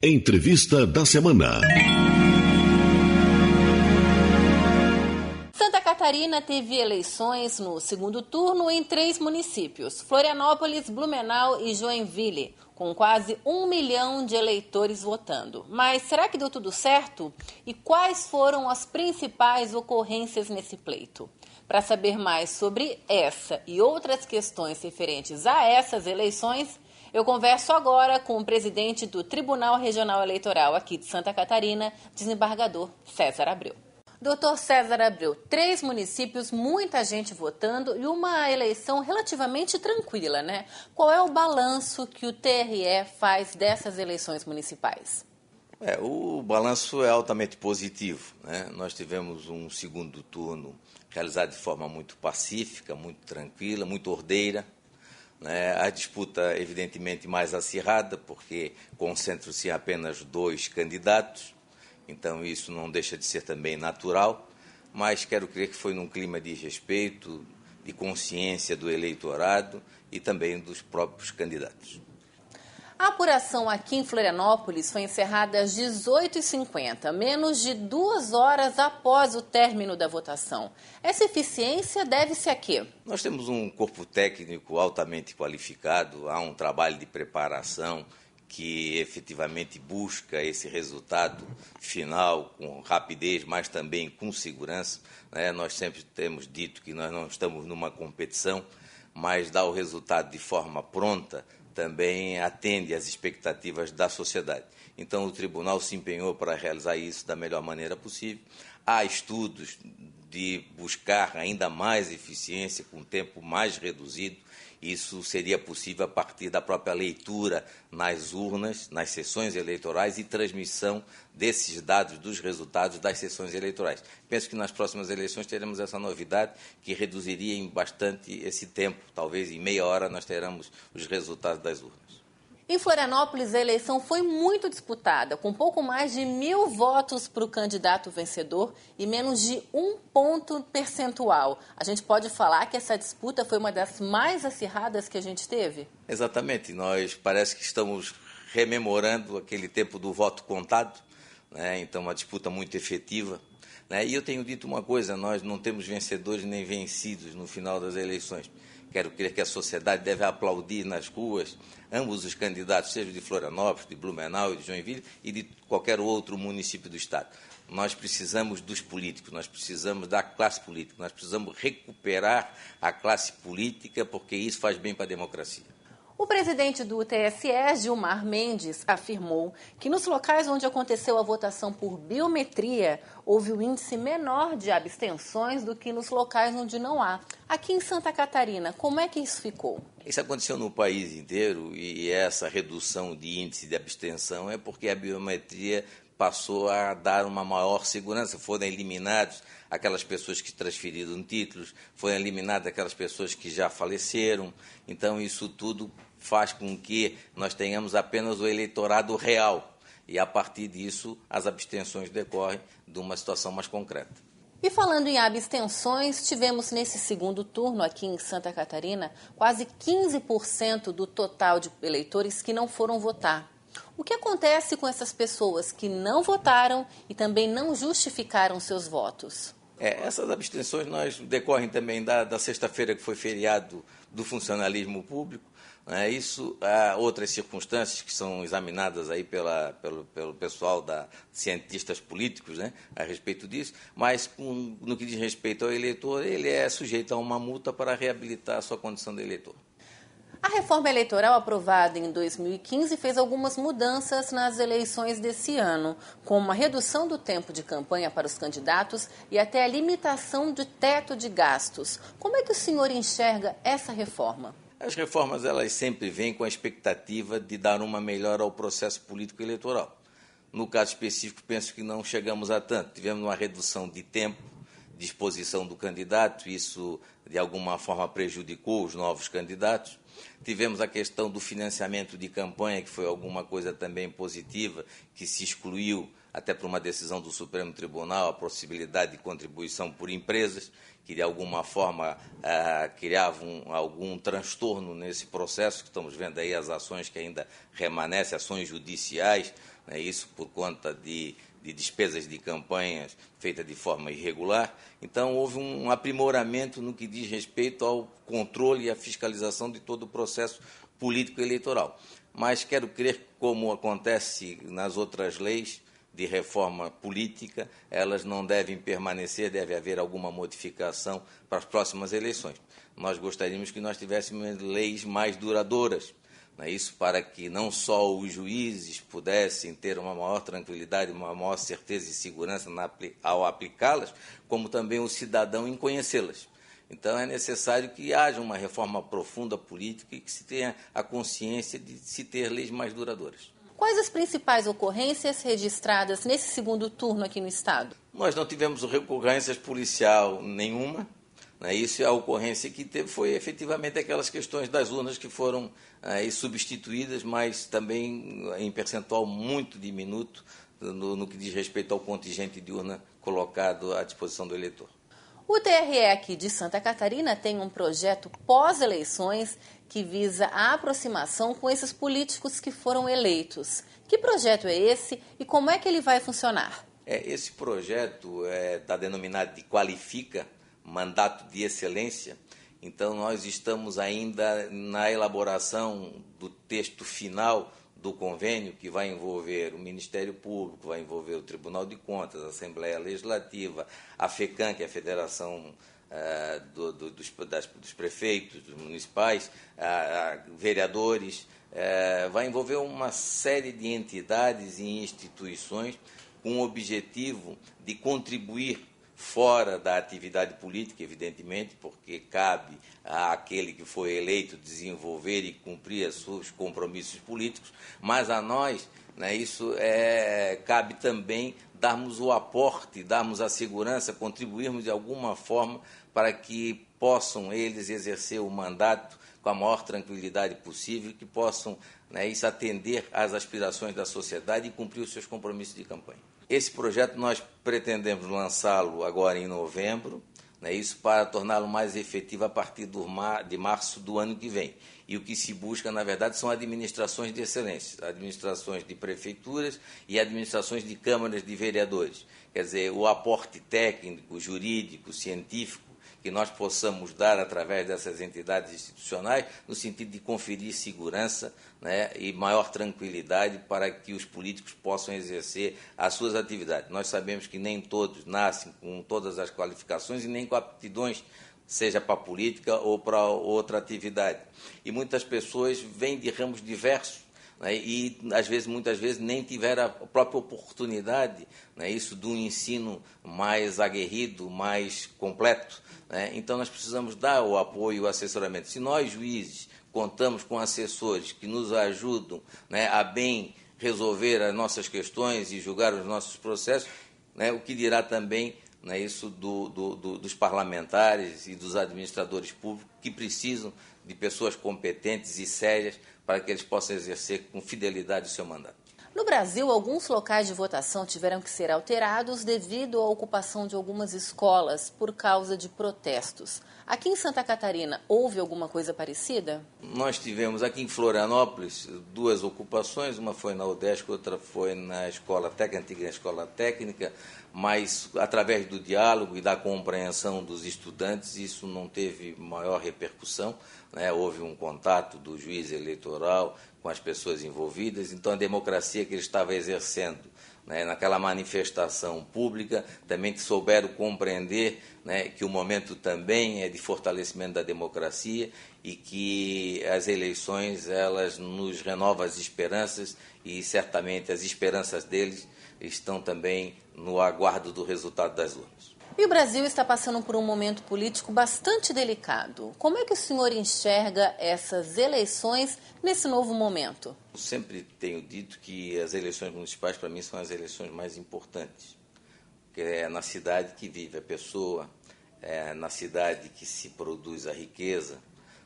Entrevista da semana. Santa Catarina teve eleições no segundo turno em 3 municípios, Florianópolis, Blumenau e Joinville, com quase 1 milhão de eleitores votando. Mas será que deu tudo certo? E quais foram as principais ocorrências nesse pleito? Para saber mais sobre essa e outras questões referentes a essas eleições, eu converso agora com o presidente do Tribunal Regional Eleitoral aqui de Santa Catarina, desembargador César Abreu. Doutor César Abreu, 3 municípios, muita gente votando e uma eleição relativamente tranquila, né? Qual é o balanço que o TRE faz dessas eleições municipais? O balanço é altamente positivo, né? Nós tivemos um segundo turno realizado de forma muito pacífica, muito tranquila, muito ordeira. A disputa, evidentemente, mais acirrada, porque concentram-se em apenas 2 candidatos, então isso não deixa de ser também natural, mas quero crer que foi num clima de respeito, de consciência do eleitorado e também dos próprios candidatos. A apuração aqui em Florianópolis foi encerrada às 18h50, menos de 2 horas após o término da votação. Essa eficiência deve-se a quê? Nós temos um corpo técnico altamente qualificado, há um trabalho de preparação que efetivamente busca esse resultado final com rapidez, mas também com segurança. Nós sempre temos dito que nós não estamos numa competição, mas dar o resultado de forma pronta também atende às expectativas da sociedade. Então, o tribunal se empenhou para realizar isso da melhor maneira possível. Há estudos de buscar ainda mais eficiência com tempo mais reduzido. Isso seria possível a partir da própria leitura nas urnas, nas sessões eleitorais e transmissão desses dados, dos resultados das sessões eleitorais. Penso que nas próximas eleições teremos essa novidade que reduziria em bastante esse tempo. Talvez em meia hora nós teremos os resultados das urnas. Em Florianópolis, a eleição foi muito disputada, com pouco mais de 1.000 votos para o candidato vencedor e menos de 1 ponto percentual. A gente pode falar que essa disputa foi uma das mais acirradas que a gente teve? Exatamente. Nós parece que estamos rememorando aquele tempo do voto contado, Então, uma disputa muito efetiva. E eu tenho dito uma coisa, nós não temos vencedores nem vencidos no final das eleições. Quero crer que a sociedade deve aplaudir nas ruas ambos os candidatos, seja de Florianópolis, de Blumenau e de Joinville e de qualquer outro município do estado. Nós precisamos dos políticos, nós precisamos da classe política, nós precisamos recuperar a classe política porque isso faz bem para a democracia. O presidente do TSE, Gilmar Mendes, afirmou que nos locais onde aconteceu a votação por biometria, houve um índice menor de abstenções do que nos locais onde não há. Aqui em Santa Catarina, como é que isso ficou? Isso aconteceu no país inteiro e essa redução de índice de abstenção é porque a biometria passou a dar uma maior segurança. Foram eliminados aquelas pessoas que transferiram títulos, foram eliminadas aquelas pessoas que já faleceram. Então, isso tudo faz com que nós tenhamos apenas o eleitorado real. E, a partir disso, as abstenções decorrem de uma situação mais concreta. E falando em abstenções, tivemos nesse segundo turno aqui em Santa Catarina quase 15% do total de eleitores que não foram votar. O que acontece com essas pessoas que não votaram e também não justificaram seus votos? Essas abstenções decorrem também da sexta-feira, que foi feriado do funcionalismo público. Isso, há outras circunstâncias que são examinadas aí pelo pessoal cientistas políticos, a respeito disso, mas no que diz respeito ao eleitor, ele é sujeito a uma multa para reabilitar a sua condição de eleitor. A reforma eleitoral aprovada em 2015 fez algumas mudanças nas eleições desse ano, como a redução do tempo de campanha para os candidatos e até a limitação de teto de gastos. Como é que o senhor enxerga essa reforma? As reformas, elas sempre vêm com a expectativa de dar uma melhora ao processo político eleitoral. No caso específico, penso que não chegamos a tanto. Tivemos uma redução de tempo de exposição do candidato, isso de alguma forma prejudicou os novos candidatos. Tivemos a questão do financiamento de campanha, que foi alguma coisa também positiva, que se excluiu, até por uma decisão do Supremo Tribunal, a possibilidade de contribuição por empresas, que de alguma forma criavam algum transtorno nesse processo, que estamos vendo aí as ações que ainda remanescem, ações judiciais, né, isso por conta de despesas de campanhas feitas de forma irregular. Então, houve um aprimoramento no que diz respeito ao controle e à fiscalização de todo o processo político-eleitoral. Mas quero crer que, como acontece nas outras leis de reforma política, elas não devem permanecer, deve haver alguma modificação para as próximas eleições. Nós gostaríamos que nós tivéssemos leis mais duradouras, né? Isso para que não só os juízes pudessem ter uma maior tranquilidade, uma maior certeza e segurança ao aplicá-las, como também o cidadão em conhecê-las. Então, é necessário que haja uma reforma profunda política e que se tenha a consciência de se ter leis mais duradouras. Quais as principais ocorrências registradas nesse segundo turno aqui no Estado? Nós não tivemos recorrências policial nenhuma, né? Isso, a ocorrência que teve foi efetivamente aquelas questões das urnas que foram substituídas, mas também em percentual muito diminuto no que diz respeito ao contingente de urna colocado à disposição do eleitor. O TRE aqui de Santa Catarina tem um projeto pós-eleições que visa a aproximação com esses políticos que foram eleitos. Que projeto é esse e como é que ele vai funcionar? Esse projeto está denominado de Qualifica, Mandato de Excelência. Então, nós estamos ainda na elaboração do texto final do convênio, que vai envolver o Ministério Público, vai envolver o Tribunal de Contas, a Assembleia Legislativa, a FECAM, que é a Federação dos Prefeitos, dos Municipais, vereadores, vai envolver uma série de entidades e instituições com o objetivo de contribuir fora da atividade política, evidentemente, porque cabe àquele que foi eleito desenvolver e cumprir os seus compromissos políticos, mas a nós, né, isso cabe também darmos o aporte, darmos a segurança, contribuirmos de alguma forma para que possam eles exercer o mandato com a maior tranquilidade possível, que possam, né, isso atender às aspirações da sociedade e cumprir os seus compromissos de campanha. Esse projeto nós pretendemos lançá-lo agora em novembro, né, isso para torná-lo mais efetivo a partir de março do ano que vem. E o que se busca, na verdade, são administrações de excelência, administrações de prefeituras e administrações de câmaras de vereadores. Quer dizer, o aporte técnico, jurídico, científico, que nós possamos dar através dessas entidades institucionais, no sentido de conferir segurança, né, e maior tranquilidade para que os políticos possam exercer as suas atividades. Nós sabemos que nem todos nascem com todas as qualificações e nem com aptidões, seja para a política ou para outra atividade. E muitas pessoas vêm de ramos diversos, né, e, muitas vezes, nem tiveram a própria oportunidade, né, isso de um ensino mais aguerrido, mais completo. Né? Então, nós precisamos dar o apoio e o assessoramento. Se nós, juízes, contamos com assessores que nos ajudam, né, a bem resolver as nossas questões e julgar os nossos processos, né, o que dirá também, né, isso dos parlamentares e dos administradores públicos que precisam de pessoas competentes e sérias para que eles possam exercer com fidelidade o seu mandato. No Brasil, alguns locais de votação tiveram que ser alterados devido à ocupação de algumas escolas por causa de protestos. Aqui em Santa Catarina, houve alguma coisa parecida? Nós tivemos aqui em Florianópolis 2 ocupações, uma foi na UDESC, outra foi na Escola Técnica, antiga Escola Técnica, mas através do diálogo e da compreensão dos estudantes, isso não teve maior repercussão, né? Houve um contato do juiz eleitoral com as pessoas envolvidas, então a democracia que ele estava exercendo, né, naquela manifestação pública, também souberam compreender, né, que o momento também é de fortalecimento da democracia e que as eleições elas nos renovam as esperanças e certamente as esperanças deles estão também no aguardo do resultado das urnas. E o Brasil está passando por um momento político bastante delicado. Como é que o senhor enxerga essas eleições nesse novo momento? Eu sempre tenho dito que as eleições municipais, para mim, são as eleições mais importantes. Porque é na cidade que vive a pessoa, é na cidade que se produz a riqueza.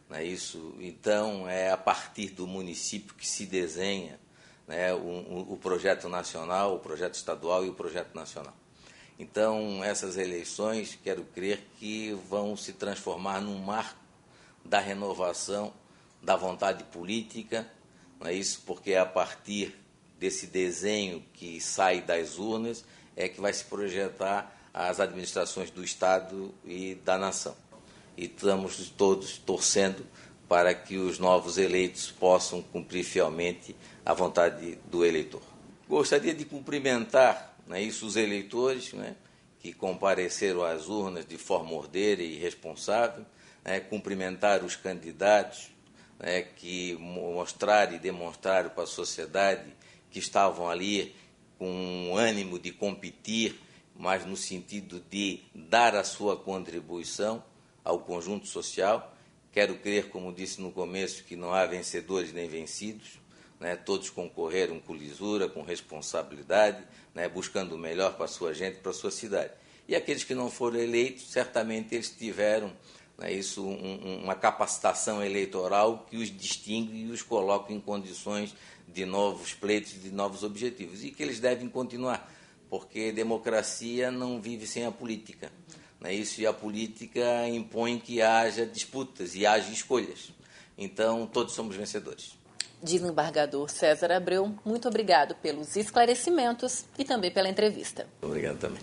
Não é isso? Então, é a partir do município que se desenha, né, o projeto nacional, o projeto estadual e o projeto nacional. Então, essas eleições, quero crer que vão se transformar num marco da renovação da vontade política, não é isso? Porque é a partir desse desenho que sai das urnas é que vai se projetar as administrações do Estado e da nação. E estamos todos torcendo para que os novos eleitos possam cumprir fielmente a vontade do eleitor. Gostaria de cumprimentar os eleitores que compareceram às urnas de forma ordeira e responsável, cumprimentar os candidatos que mostraram e demonstraram para a sociedade que estavam ali com um ânimo de competir, mas no sentido de dar a sua contribuição ao conjunto social. Quero crer, como disse no começo, que não há vencedores nem vencidos, todos concorreram com lisura, com responsabilidade, buscando o melhor para a sua gente, para a sua cidade. E aqueles que não foram eleitos, certamente eles tiveram uma capacitação eleitoral que os distingue e os coloca em condições de novos pleitos, de novos objetivos, e que eles devem continuar, porque democracia não vive sem a política. E a política impõe que haja disputas e haja escolhas. Então, todos somos vencedores. Desembargador César Abreu, muito obrigado pelos esclarecimentos e também pela entrevista. Obrigado também.